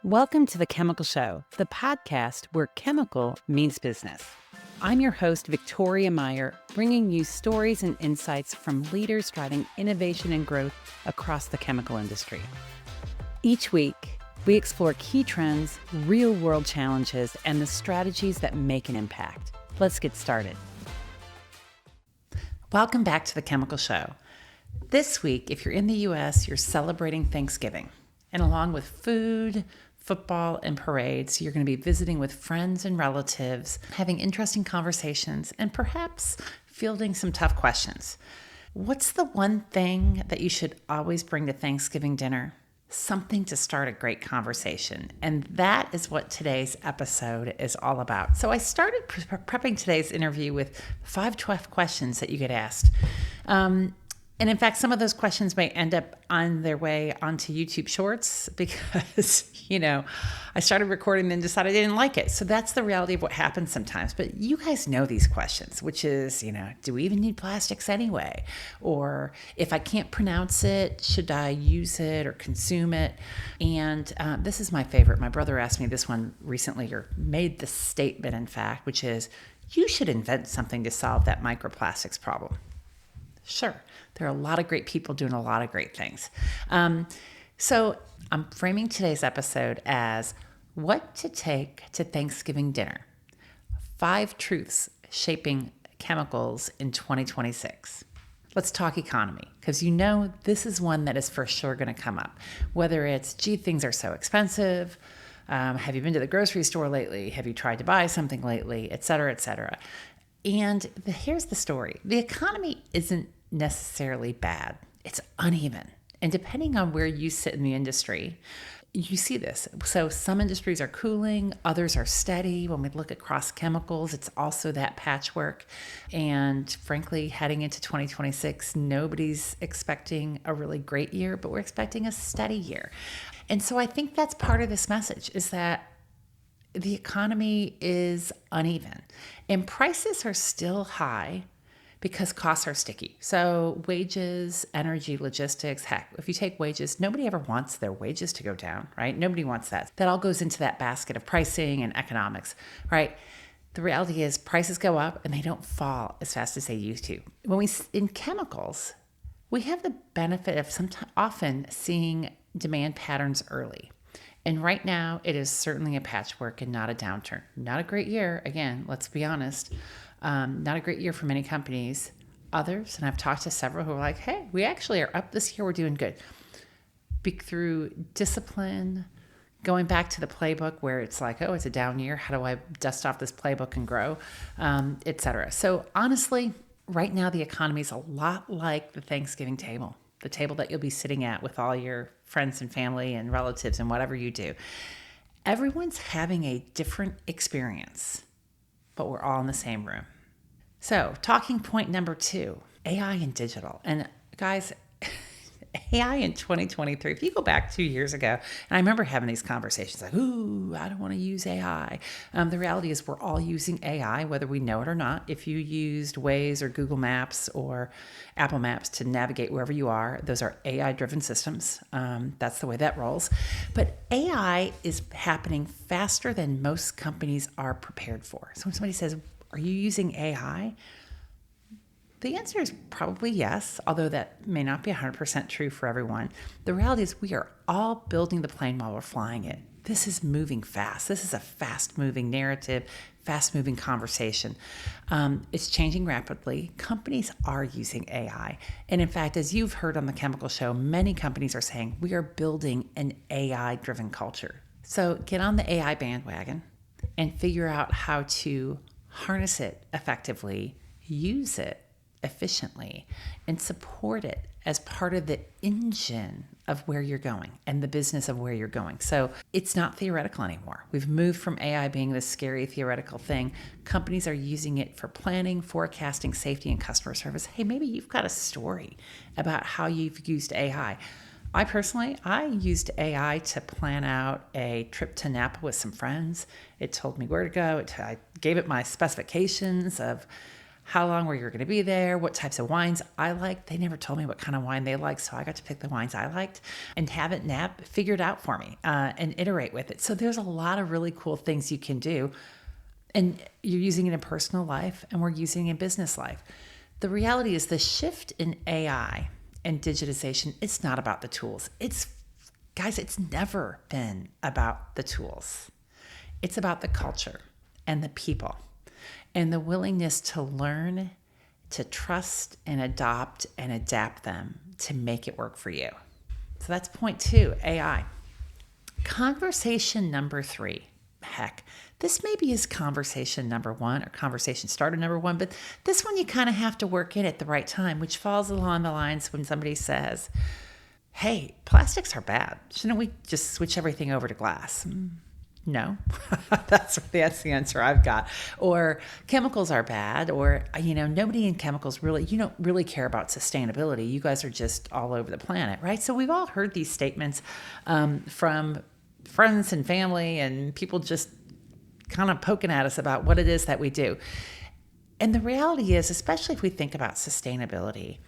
Welcome to The Chemical Show, the podcast where chemical means business. I'm your host, Victoria Meyer, bringing you stories and insights from leaders driving innovation and growth across the chemical industry. Each week, we explore key trends, real-world challenges, and the strategies that make an impact. Let's get started. Welcome back to The Chemical Show. This week, if you're in the U.S., you're celebrating Thanksgiving. And along with food, football, and parades, you're going to be visiting with friends and relatives, having interesting conversations, and perhaps fielding some tough questions. What's the one thing that you should always bring to Thanksgiving dinner? Something to start a great conversation. And that is what today's episode is all about. So I started prepping today's interview with 5 tough questions that you get asked. And in fact, some of those questions may end up on their way onto YouTube Shorts because, I started recording and then decided I didn't like it. So that's the reality of what happens sometimes. But you guys know these questions, which is, do we even need plastics anyway? Or if I can't pronounce it, should I use it or consume it? And this is my favorite. My brother asked me this one recently, or made this statement, in fact, which is, you should invent something to solve that microplastics problem. Sure, there are a lot of great people doing a lot of great things. So I'm framing today's episode as what to take to Thanksgiving dinner. 5 truths shaping chemicals in 2026. Let's talk economy, because this is one that is for sure going to come up. Whether it's, things are so expensive, have you been to the grocery store lately? Have you tried to buy something lately? Et cetera, et cetera. And here's the story. The economy isn't necessarily bad. It's uneven. And depending on where you sit in the industry, you see this. So some industries are cooling, others are steady. When we look across chemicals, it's also that patchwork. And frankly, heading into 2026, nobody's expecting a really great year, but we're expecting a steady year. And so I think that's part of this message, is that the economy is uneven and prices are still high because costs are sticky. So wages, energy, logistics, heck, if you take wages, nobody ever wants their wages to go down, right? Nobody wants that. That all goes into that basket of pricing and economics, right? The reality is prices go up and they don't fall as fast as they used to. In chemicals, we have the benefit of often seeing demand patterns early. And right now, it is certainly a patchwork and not a downturn. Not a great year. Again, let's be honest. Not a great year for many companies. Others, and I've talked to several who are like, hey, we actually are up this year. We're doing good. Through discipline, going back to the playbook where it's like, oh, it's a down year. How do I dust off this playbook and grow, et cetera. So honestly, right now, the economy is a lot like the Thanksgiving table. The table that you'll be sitting at with all your friends and family and relatives and whatever you do. Everyone's having a different experience, but we're all in the same room. So talking point number 2, AI and digital. And guys, AI in 2023, if you go back 2 years ago, and I remember having these conversations like, ooh, I don't want to use AI. The reality is we're all using AI, whether we know it or not. If you used Waze or Google Maps or Apple Maps to navigate wherever you are, those are AI-driven systems. That's the way that rolls. But AI is happening faster than most companies are prepared for. So when somebody says, are you using AI? The answer is probably yes, although that may not be 100% true for everyone. The reality is we are all building the plane while we're flying it. This is moving fast. This is a fast-moving narrative, fast-moving conversation. It's changing rapidly. Companies are using AI. And in fact, as you've heard on The Chemical Show, many companies are saying we are building an AI-driven culture. So get on the AI bandwagon and figure out how to harness it effectively, use it efficiently, and support it as part of the engine of where you're going and the business of where you're going. So it's not theoretical anymore. We've moved from AI being this scary theoretical thing. Companies are using it for planning, forecasting, safety, and customer service. Hey, maybe you've got a story about how you've used AI. I used AI to plan out a trip to Napa with some friends. It told me where to go. I gave it my specifications of how long we were going to be there, what types of wines I liked. They never told me what kind of wine they liked, so I got to pick the wines I liked and have it figured out for me and iterate with it. So there's a lot of really cool things you can do, and you're using it in personal life, and we're using it in business life. The reality is the shift in AI and digitization, it's not about the tools. Guys, it's never been about the tools. It's about the culture and the people and the willingness to learn, to trust and adopt and adapt them to make it work for you. So that's point 2, AI. Conversation number 3. Heck, this maybe is conversation number 1 or conversation starter number 1, but this one you kind of have to work in at the right time, which falls along the lines when somebody says, hey, plastics are bad. Shouldn't we just switch everything over to glass? No, that's the answer I've got. Or chemicals are bad, or, nobody in chemicals you don't really care about sustainability. You guys are just all over the planet, right? So we've all heard these statements from friends and family and people just kind of poking at us about what it is that we do. And the reality is, especially if we think about sustainability,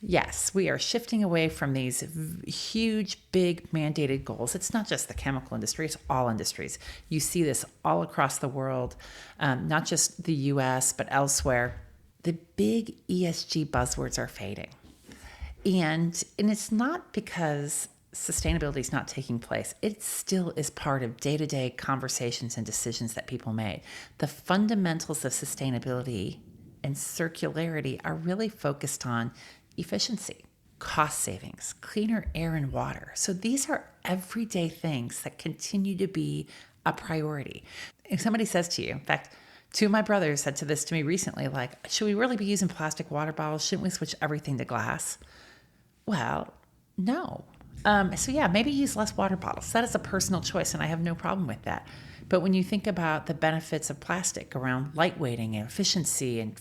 yes, we are shifting away from these huge, big mandated goals. It's not just the chemical industry, it's all industries. You see this all across the world, not just the US, but elsewhere. The big ESG buzzwords are fading. And it's not because sustainability is not taking place. It still is part of day-to-day conversations and decisions that people make. The fundamentals of sustainability and circularity are really focused on efficiency, cost savings, cleaner air and water. So these are everyday things that continue to be a priority. If somebody says to you, in fact, 2 of my brothers said this to me recently, like, should we really be using plastic water bottles? Shouldn't we switch everything to glass? Well, no. So yeah, maybe use less water bottles. That is a personal choice, and I have no problem with that. But when you think about the benefits of plastic around lightweighting and efficiency and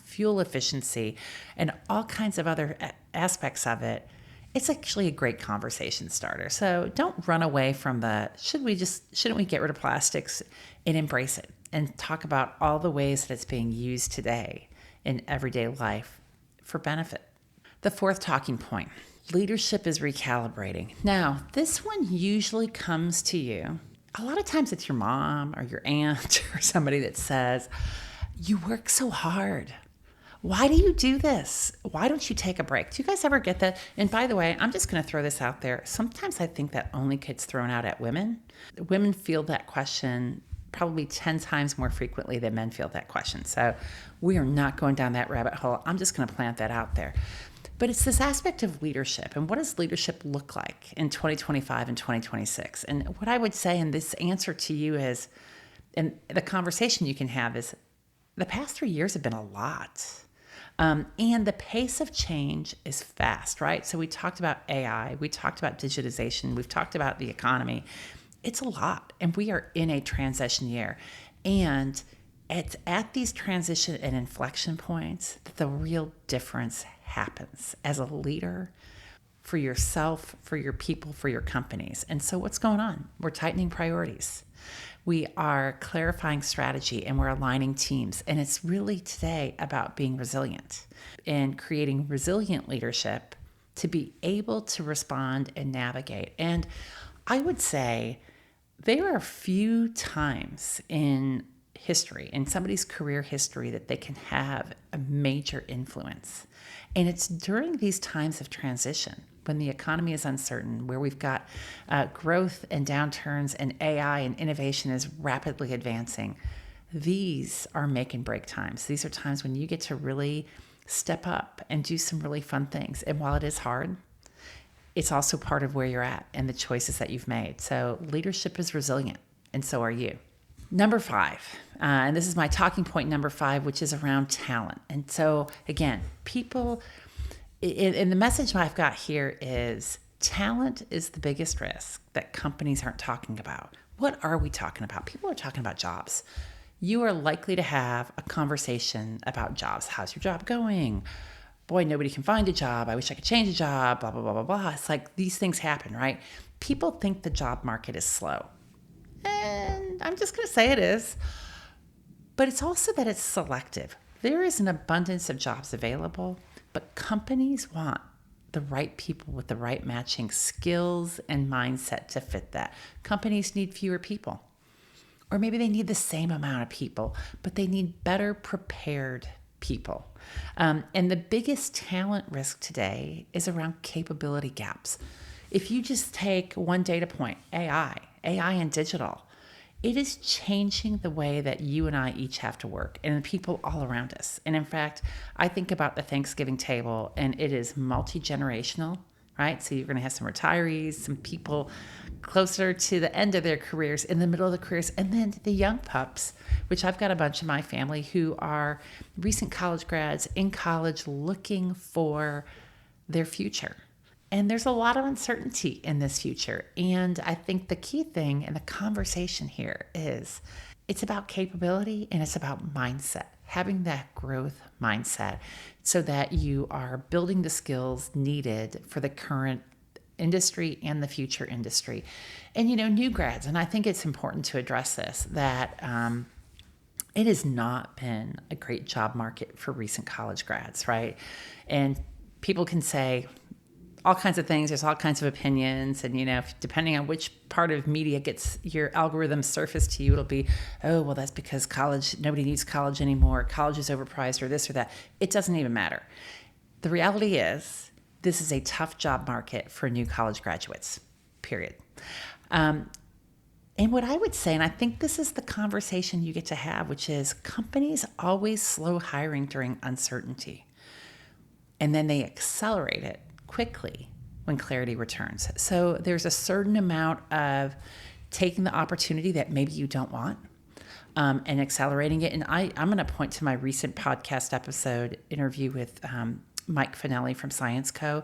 fuel efficiency and all kinds of other aspects of it, it's actually a great conversation starter. So don't run away from shouldn't we get rid of plastics, and embrace it and talk about all the ways that it's being used today in everyday life for benefit. The 4th talking point, leadership is recalibrating. Now, this one usually comes to you. A lot of times it's your mom or your aunt or somebody that says, you work so hard. Why do you do this? Why don't you take a break? Do you guys ever get that? And by the way, I'm just going to throw this out there. Sometimes I think that only gets thrown out at women. Women feel that question probably 10 times more frequently than men feel that question. So we are not going down that rabbit hole. I'm just going to plant that out there. But it's this aspect of leadership. And what does leadership look like in 2025 and 2026? And what I would say in this answer to you is, and the conversation you can have is, the past 3 years have been a lot. And the pace of change is fast, right? So we talked about AI, we talked about digitization, we've talked about the economy. It's a lot, and we are in a transition year. And it's at these transition and inflection points that the real difference happens as a leader, for yourself, for your people, for your companies. And so what's going on? We're tightening priorities. We are clarifying strategy, and we're aligning teams. And it's really today about being resilient and creating resilient leadership to be able to respond and navigate. And I would say there are few times in history, in somebody's career history, that they can have a major influence. And it's during these times of transition, when the economy is uncertain, where we've got growth and downturns, and AI and innovation is rapidly advancing. These are make and break times. These are times when you get to really step up and do some really fun things. And while it is hard, it's also part of where you're at and the choices that you've made. So leadership is resilient, and so are you. Number 5, and this is my talking point number 5, which is around talent. And so again, people, and the message I've got here is, talent is the biggest risk that companies aren't talking about. What are we talking about? People are talking about jobs. You are likely to have a conversation about jobs. How's your job going? Boy, nobody can find a job. I wish I could change a job, blah, blah, blah, blah, blah. It's like these things happen, right? People think the job market is slow. And I'm just going to say it is. But it's also that it's selective, There is an abundance of jobs available, but companies want the right people with the right matching skills and mindset to fit that. Companies need fewer people, or maybe they need the same amount of people, but they need better prepared people. And the biggest talent risk today is around capability gaps. If you just take one data point, AI and digital, it is changing the way that you and I each have to work and the people all around us. And in fact, I think about the Thanksgiving table and it is multi-generational, right? So you're going to have some retirees, some people closer to the end of their careers, in the middle of the careers, and then the young pups, which I've got a bunch in my family who are recent college grads in college looking for their future. And there's a lot of uncertainty in this future. And I think the key thing in the conversation here is it's about capability and it's about mindset, having that growth mindset so that you are building the skills needed for the current industry and the future industry. And, new grads, and I think it's important to address this, that it has not been a great job market for recent college grads, right? And people can say all kinds of things. There's all kinds of opinions. And, depending on which part of media gets your algorithm surfaced to you, it'll be, oh, well, that's because nobody needs college anymore. College is overpriced or this or that. It doesn't even matter. The reality is this is a tough job market for new college graduates, period. And what I would say, and I think this is the conversation you get to have, which is companies always slow hiring during uncertainty. And then they accelerate it quickly when clarity returns. So there's a certain amount of taking the opportunity that maybe you don't want and accelerating it. And I'm going to point to my recent podcast episode interview with Mike Finelli from Science Co.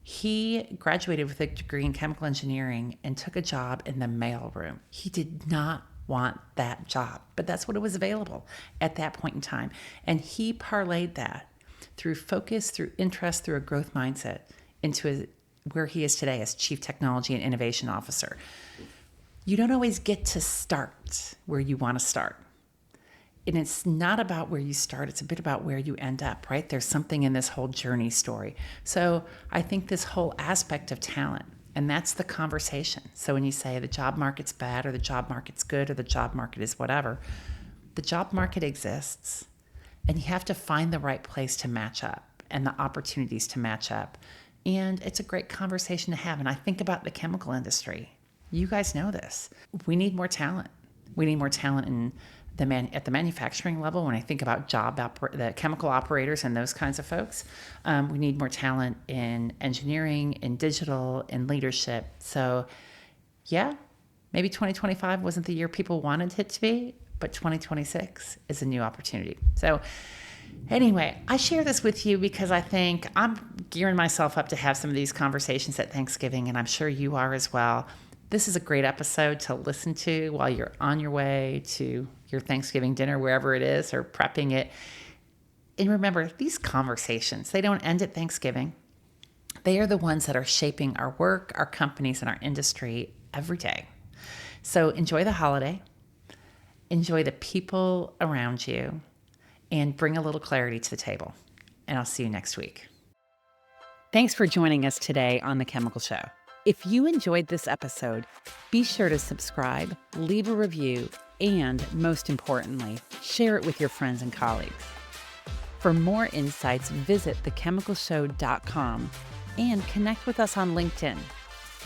He graduated with a degree in chemical engineering and took a job in the mailroom. He did not want that job, but that's what it was available at that point in time. And he parlayed that through focus, through interest, through a growth mindset into where he is today as Chief Technology and Innovation Officer. You don't always get to start where you want to start. And it's not about where you start, it's a bit about where you end up, right? There's something in this whole journey story. So I think this whole aspect of talent, and that's the conversation. So when you say the job market's bad or the job market's good or the job market is whatever, the job market exists. And you have to find the right place to match up and the opportunities to match up. And it's a great conversation to have. And I think about the chemical industry. You guys know this. We need more talent. We need more talent at the manufacturing level. When I think about the chemical operators and those kinds of folks, we need more talent in engineering, in digital, in leadership. So yeah, maybe 2025 wasn't the year people wanted it to be, but 2026 is a new opportunity. So anyway, I share this with you because I think I'm gearing myself up to have some of these conversations at Thanksgiving, and I'm sure you are as well. This is a great episode to listen to while you're on your way to your Thanksgiving dinner, wherever it is, or prepping it. And remember, these conversations, they don't end at Thanksgiving. They are the ones that are shaping our work, our companies, and our industry every day. So enjoy the holiday. Enjoy the people around you and bring a little clarity to the table. And I'll see you next week. Thanks for joining us today on The Chemical Show. If you enjoyed this episode, be sure to subscribe, leave a review, and most importantly, share it with your friends and colleagues. For more insights, visit thechemicalshow.com and connect with us on LinkedIn.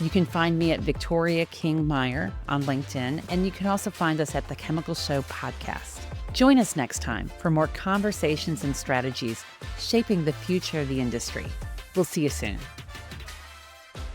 You can find me at Victoria King Meyer on LinkedIn, and you can also find us at The Chemical Show Podcast. Join us next time for more conversations and strategies shaping the future of the industry. We'll see you soon.